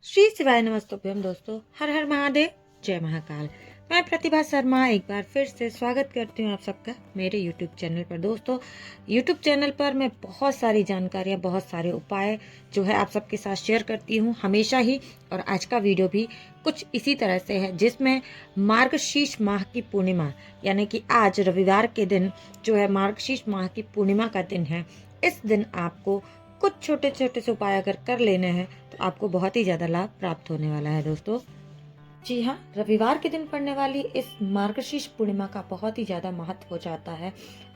श्री शिवाय नमस्तुभ्यम दोस्तों। हर हर महादेव, जय महाकाल। मैं प्रतिभा शर्मा एक बार फिर से स्वागत करती हूँ आप सबका मेरे YouTube चैनल पर। दोस्तों, YouTube चैनल पर मैं बहुत सारी जानकारियाँ, बहुत सारे उपाय जो है आप सबके साथ शेयर करती हूँ हमेशा ही। और आज का वीडियो भी कुछ इसी तरह से है, जिसमें मार्गशीर्ष माह की पूर्णिमा यानी कि आज रविवार के दिन जो है मार्गशीर्ष माह की पूर्णिमा का दिन है। इस दिन आपको कुछ छोटे छोटे से उपाय अगर कर लेने हैं तो आपको बहुत ही ज़्यादा लाभ प्राप्त होने वाला है दोस्तों। जी हाँ, रविवार के दिन पड़ने वाली इस मार्गशीर्ष पूर्णिमा का बहुत ही ज़्यादा महत्व हो जाता है।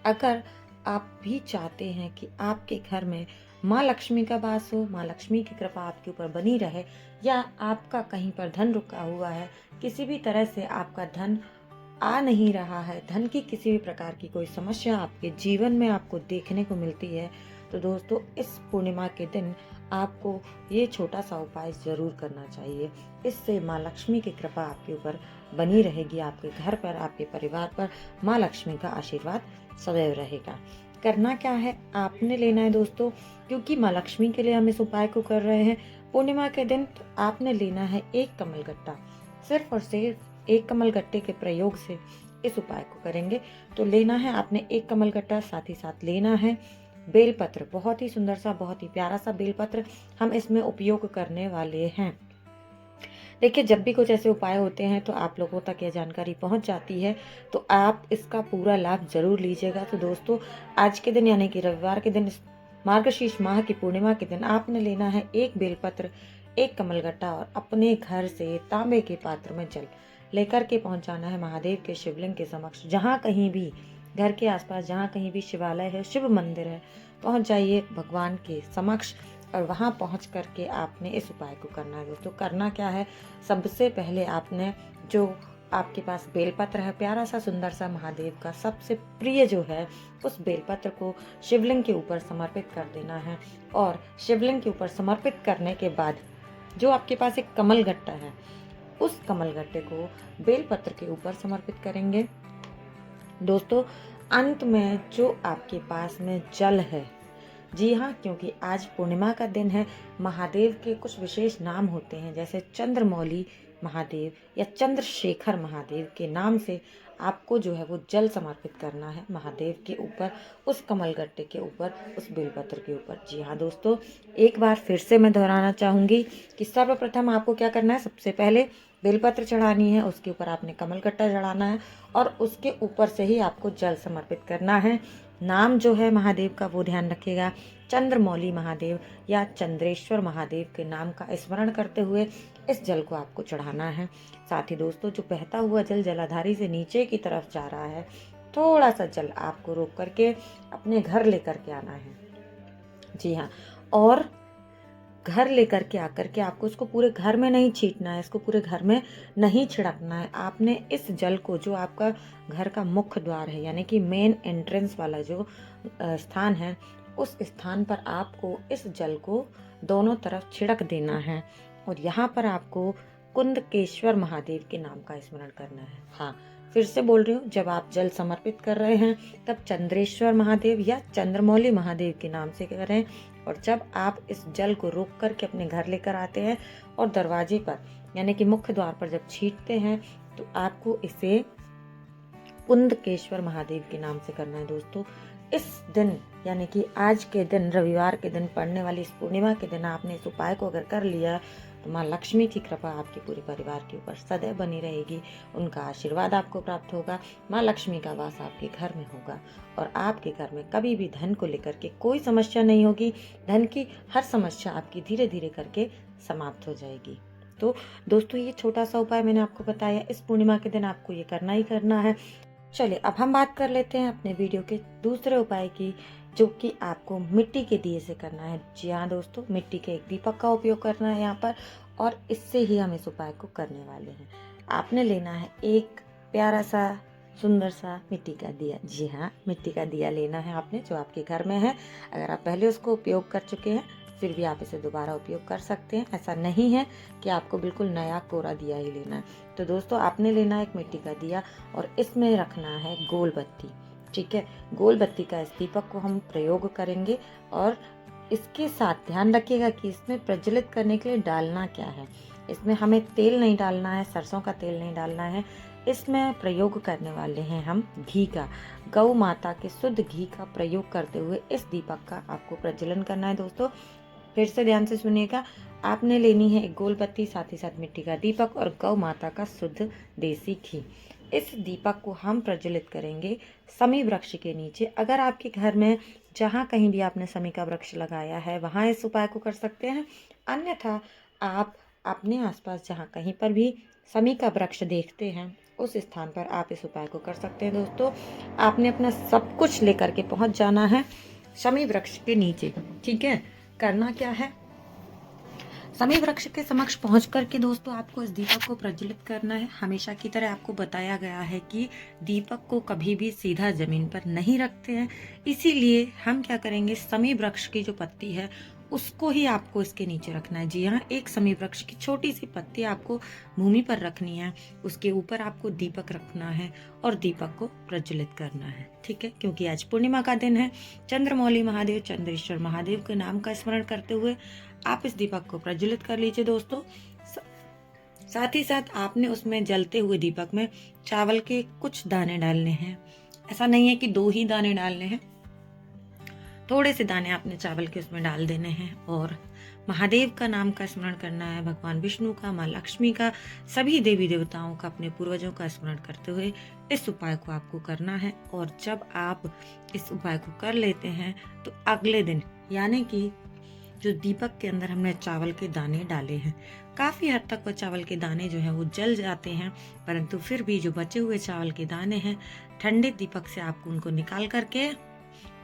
अगर आप भी चाहते हैं कि आपके घर में माँ लक्ष्मी का वास हो, माँ लक्ष्मी की कृपा आपके ऊपर बनी रहे, या आपका कहीं पर धन रुका हुआ है, किसी भी तरह से आपका धन आ नहीं रहा है, धन की किसी भी प्रकार की कोई समस्या आपके जीवन में आपको देखने को मिलती है, तो दोस्तों इस पूर्णिमा के दिन आपको ये छोटा सा उपाय जरूर करना चाहिए। इससे माँ लक्ष्मी की कृपा आपके ऊपर बनी रहेगी, आपके घर पर, आपके परिवार पर माँ लक्ष्मी का आशीर्वाद सदैव रहेगा। करना क्या है, आपने लेना है दोस्तों, क्योंकि माँ लक्ष्मी के लिए हम इस उपाय को कर रहे हैं पूर्णिमा के दिन, तो आपने लेना है एक कमल गट्टा। सिर्फ और सिर्फ एक कमल गट्टे के प्रयोग से इस उपाय को करेंगे। तो लेना है आपने एक कमल गट्टा, साथ ही साथ लेना है बेलपत्र। बहुत ही सुंदर सा, बहुत ही प्यारा सा बेलपत्र हम इसमें उपयोग करने वाले हैं। देखिए, जब भी कुछ ऐसे उपाय होते हैं तो आप लोगों तक यह जानकारी पहुंच जाती है, तो आप इसका पूरा लाभ जरूर लीजिएगा। तो दोस्तों, आज के दिन यानी कि रविवार के दिन, इस मार्गशीर्ष माह की पूर्णिमा के दिन आपने लेना है एक बेलपत्र, एक कमलगट्टा, और अपने घर से तांबे के पात्र में जल लेकर के पहुंचाना है महादेव के शिवलिंग के समक्ष। जहाँ कहीं भी घर के आसपास जहाँ कहीं भी शिवालय है, शिव मंदिर है, पहुंच जाइए भगवान के समक्ष, और वहां पहुंच करके आपने इस उपाय को करना है। दोस्तों, करना क्या है, सबसे पहले आपने जो आपके पास बेलपत्र है, प्यारा सा सुंदर सा महादेव का सबसे प्रिय जो है, उस बेलपत्र को शिवलिंग के ऊपर समर्पित कर देना है। और शिवलिंग के ऊपर समर्पित करने के बाद जो आपके पास एक कमल गट्टा है, उस कमल गट्टे को बेलपत्र के ऊपर समर्पित करेंगे। दोस्तों, अंत में जो आपके पास में जल है, जी हाँ, क्योंकि आज पूर्णिमा का दिन है, महादेव के कुछ विशेष नाम होते हैं, जैसे चंद्रमौली महादेव या चंद्रशेखर महादेव के नाम से आपको जो है वो जल समर्पित करना है महादेव के ऊपर, उस कमलगट्टे के ऊपर, उस बेलपत्र के ऊपर। जी हाँ दोस्तों, एक बार फिर से मैं दोहराना चाहूँगी कि सर्वप्रथम आपको क्या करना है, सबसे पहले बेलपत्र चढ़ानी है, उसके ऊपर आपने कमलगट्टा चढ़ाना है, और उसके ऊपर से ही आपको जल समर्पित करना है। नाम जो है महादेव का वो ध्यान रखिएगा, चंद्रमौली महादेव या चंद्रेश्वर महादेव के नाम का स्मरण करते हुए इस जल को आपको चढ़ाना है। साथ ही दोस्तों, जो बहता हुआ जल जलाधारी से नीचे की तरफ जा रहा है, थोड़ा सा जल आपको रोक करके अपने घर लेकर के आना है। जी हाँ, और घर लेकर के आकर के आपको इसको पूरे घर में नहीं छींटना है, इसको पूरे घर में नहीं छिड़कना है। आपने इस जल को, जो आपका घर का मुख्य द्वार है यानी कि मेन एंट्रेंस वाला जो स्थान है, उस स्थान पर आपको इस जल को दोनों तरफ छिड़क देना है। और यहाँ पर आपको कुंदकेश्वर महादेव के नाम का स्मरण करना है। हाँ, फिर से बोल रही हूँ, जब आप जल समर्पित कर रहे हैं तब चंद्रेश्वर महादेव या चंद्रमौली महादेव के नाम से करें। और जब आप इस जल को रोक करके अपने घर लेकर आते हैं और दरवाजे पर यानी कि मुख्य द्वार पर जब छींटते हैं, तो आपको इसे कुंदकेश्वर महादेव के नाम से करना है। दोस्तों, इस दिन यानी कि आज के दिन, रविवार के दिन पड़ने वाली इस पूर्णिमा के दिन आपने इस उपाय को अगर कर लिया, तो माँ लक्ष्मी की कृपा आपके पूरे परिवार के ऊपर सदैव बनी रहेगी, उनका आशीर्वाद आपको प्राप्त होगा, माँ लक्ष्मी का वास आपके घर में होगा, और आपके घर में कभी भी धन को लेकर के कोई समस्या नहीं होगी। धन की हर समस्या आपकी धीरे धीरे करके समाप्त हो जाएगी। तो दोस्तों, ये छोटा सा उपाय मैंने आपको बताया, इस पूर्णिमा के दिन आपको ये करना ही करना है। चलिए, अब हम बात कर लेते हैं अपने वीडियो के दूसरे उपाय की, जो कि आपको मिट्टी के दिए से करना है। जी हाँ दोस्तों, मिट्टी के एक दीपक का उपयोग करना है यहाँ पर, और इससे ही हम इस उपाय को करने वाले हैं। आपने लेना है एक प्यारा सा सुंदर सा मिट्टी का दिया। जी हाँ, मिट्टी का दिया लेना है आपने, जो आपके घर में है। अगर आप पहले उसको उपयोग कर चुके हैं, फिर भी आप इसे दोबारा उपयोग कर सकते हैं। ऐसा नहीं है कि आपको बिल्कुल नया कोरा दिया ही लेना है। तो दोस्तों, आपने लेना है एक मिट्टी का दिया, और इसमें रखना है गोल बत्ती। ठीक है, गोल बत्ती का इस दीपक को हम प्रयोग करेंगे, और इसके साथ ध्यान रखिएगा कि इसमें प्रज्वलित करने के लिए डालना क्या है। इसमें हमें तेल नहीं डालना है, सरसों का तेल नहीं डालना है। इसमें प्रयोग करने वाले हैं हम घी का। गौ माता के शुद्ध घी का प्रयोग करते हुए इस दीपक का आपको प्रज्वलन करना है दोस्तों। फिर से ध्यान से सुनिएगा। आपने लेनी है एक गोल बत्ती, साथ ही साथ मिट्टी का दीपक और गौ माता का शुद्ध देसी घी। इस दीपक को हम प्रज्वलित करेंगे समी वृक्ष के नीचे। अगर आपके घर में जहाँ कहीं भी आपने समी का वृक्ष लगाया है वहाँ इस उपाय को कर सकते हैं, अन्यथा आप अपने आसपास जहाँ कहीं पर भी समी का वृक्ष देखते हैं उस स्थान पर आप इस उपाय को कर सकते हैं दोस्तों। आपने अपना सब कुछ लेकर के पहुँच जाना है समी वृक्ष के नीचे। ठीक है, करना क्या है, समी वृक्ष के समक्ष पहुंच करके दोस्तों आपको इस दीपक को प्रज्वलित करना है। हमेशा की तरह आपको बताया गया है कि दीपक को कभी भी सीधा जमीन पर नहीं रखते हैं, इसीलिए हम क्या करेंगे, समी वृक्ष की जो पत्ती है उसको ही आपको इसके नीचे रखना है। जी हाँ, एक समी वृक्ष की छोटी सी पत्ती आपको भूमि पर रखनी है, उसके ऊपर आपको दीपक रखना है और दीपक को प्रज्वलित करना है। ठीक है, क्योंकि आज पूर्णिमा का दिन है। चंद्रमौली महादेव, चंद्रेश्वर महादेव के नाम का स्मरण करते हुए आप इस दीपक को प्रज्वलित कर लीजिए दोस्तों। साथ ही साथ आपने उसमें जलते हुए दीपक में चावल के कुछ दाने डालने हैं। ऐसा नहीं है कि 2 ही दाने डालने हैं, थोड़े से दाने आपने चावल के उसमें डाल देने हैं और महादेव का नाम का स्मरण करना है, भगवान विष्णु का, माँ लक्ष्मी का, सभी देवी देवताओं का, अपने पूर्वजों का स्मरण करते हुए इस उपाय को आपको करना है। और जब आप इस उपाय को कर लेते हैं तो अगले दिन, यानी कि जो दीपक के अंदर हमने चावल के दाने डाले हैं, काफी हद तक वो चावल के दाने जो हैं वो जल जाते हैं, परंतु फिर भी जो बचे हुए चावल के दाने हैं, ठंडे दीपक से आपको उनको निकाल करके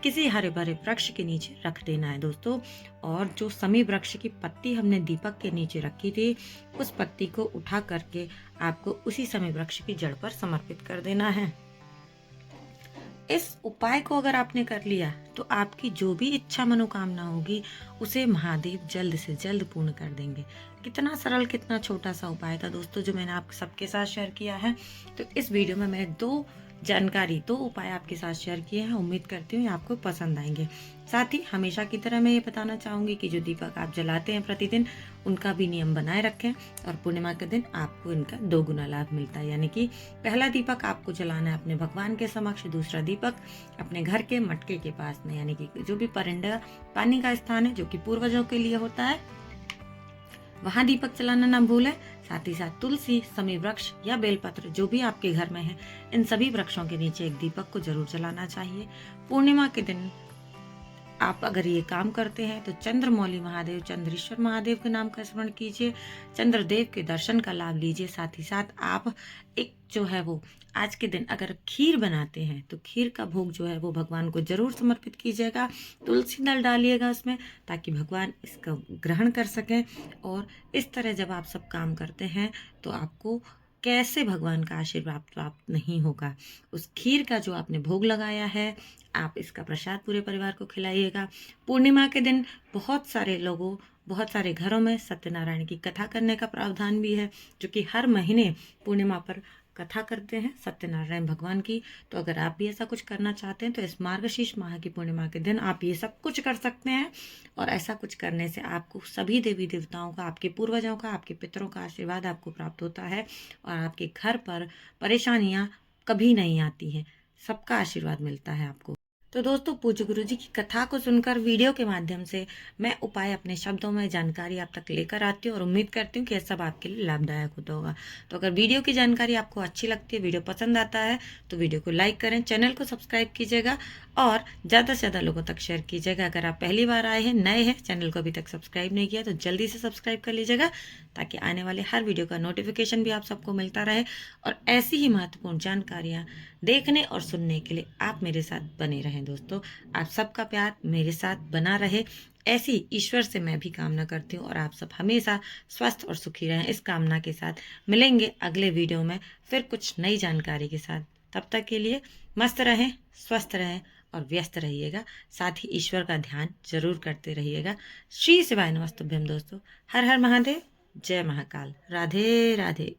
किसी हरे भरे वृक्ष के नीचे रख देना है दोस्तों। और जो समी वृक्ष की पत्ती हमने दीपक के नीचे रखी थी, उस पत्ती को उठा करके आपको उसी समी वृक्ष की जड़ पर समर्पित कर देना है। इस उपाय को अगर आपने कर लिया तो आपकी जो भी इच्छा मनोकामना होगी उसे महादेव जल्द से जल्द पूर्ण कर देंगे। कितना सरल, कितना छोटा सा उपाय था दोस्तों जो मैंने आप सबके साथ शेयर किया है। तो इस वीडियो में मैंने 2 उपाय आपके साथ शेयर किए हैं। उम्मीद करती हूँ आपको पसंद आएंगे। साथ ही हमेशा की तरह मैं ये बताना चाहूंगी कि जो दीपक आप जलाते हैं प्रतिदिन, उनका भी नियम बनाए रखें और पूर्णिमा के दिन आपको इनका 2 गुना लाभ मिलता है। यानी कि पहला दीपक आपको जलाना है अपने भगवान के समक्ष, दूसरा दीपक अपने घर के मटके के पास में, यानी कि जो भी परिंदा पानी का स्थान है जो कि पूर्वजों के लिए होता है, वहां दीपक जलाना ना भूलें। साथ ही साथ तुलसी, समी वृक्ष या बेलपत्र जो भी आपके घर में है, इन सभी वृक्षों के नीचे एक दीपक को जरूर जलाना चाहिए। पूर्णिमा के दिन आप अगर ये काम करते हैं तो चंद्रमौली महादेव, चंद्रेश्वर महादेव के नाम का स्मरण कीजिए, चंद्रदेव के दर्शन का लाभ लीजिए। साथ ही साथ आप एक जो है वो आज के दिन अगर खीर बनाते हैं तो खीर का भोग जो है वो भगवान को जरूर समर्पित कीजिएगा। तुलसी दल डालिएगा उसमें ताकि भगवान इसका ग्रहण कर सकें। और इस तरह जब आप सब काम करते हैं तो आपको कैसे भगवान का आशीर्वाद प्राप्त नहीं होगा। उस खीर का जो आपने भोग लगाया है, आप इसका प्रसाद पूरे परिवार को खिलाइएगा। पूर्णिमा के दिन बहुत सारे घरों में सत्यनारायण की कथा करने का प्रावधान भी है, जो कि हर महीने पूर्णिमा पर कथा करते हैं सत्यनारायण भगवान की। तो अगर आप भी ऐसा कुछ करना चाहते हैं तो इस मार्गशीर्ष माह की पूर्णिमा के दिन आप ये सब कुछ कर सकते हैं। और ऐसा कुछ करने से आपको सभी देवी देवताओं का, आपके पूर्वजों का, आपके पितरों का आशीर्वाद आपको प्राप्त होता है और आपके घर पर परेशानियां कभी नहीं आती हैं, सबका आशीर्वाद मिलता है आपको। तो दोस्तों, पूज्य गुरु जी की कथा को सुनकर वीडियो के माध्यम से मैं उपाय अपने शब्दों में जानकारी आप तक लेकर आती हूँ और उम्मीद करती हूँ कि यह सब आपके लिए लाभदायक होता होगा। तो अगर वीडियो की जानकारी आपको अच्छी लगती है, वीडियो पसंद आता है तो वीडियो को लाइक करें, चैनल को सब्सक्राइब कीजिएगा और ज़्यादा से ज़्यादा लोगों तक शेयर कीजिएगा। अगर आप पहली बार आए हैं, नए हैं, चैनल को अभी तक सब्सक्राइब नहीं किया तो जल्दी से सब्सक्राइब कर लीजिएगा ताकि आने वाले हर वीडियो का नोटिफिकेशन भी आप सबको मिलता रहे। और ऐसी ही महत्वपूर्ण जानकारियाँ देखने और सुनने के लिए आप मेरे साथ बने रहें। दोस्तों, आप सबका प्यार मेरे साथ बना रहे, ऐसी ईश्वर से मैं भी कामना करती हूँ और आप सब हमेशा स्वस्थ और सुखी रहें। इस कामना के साथ मिलेंगे अगले वीडियो में फिर कुछ नई जानकारी के साथ। तब तक के लिए मस्त रहें, स्वस्थ रहें और व्यस्त रहिएगा। साथ ही ईश्वर का ध्यान जरूर करते रहिएगा। श्री शिवाय नमस्तुभ्यम दोस्तों। हर हर महादेव, जय महाकाल, राधे राधे।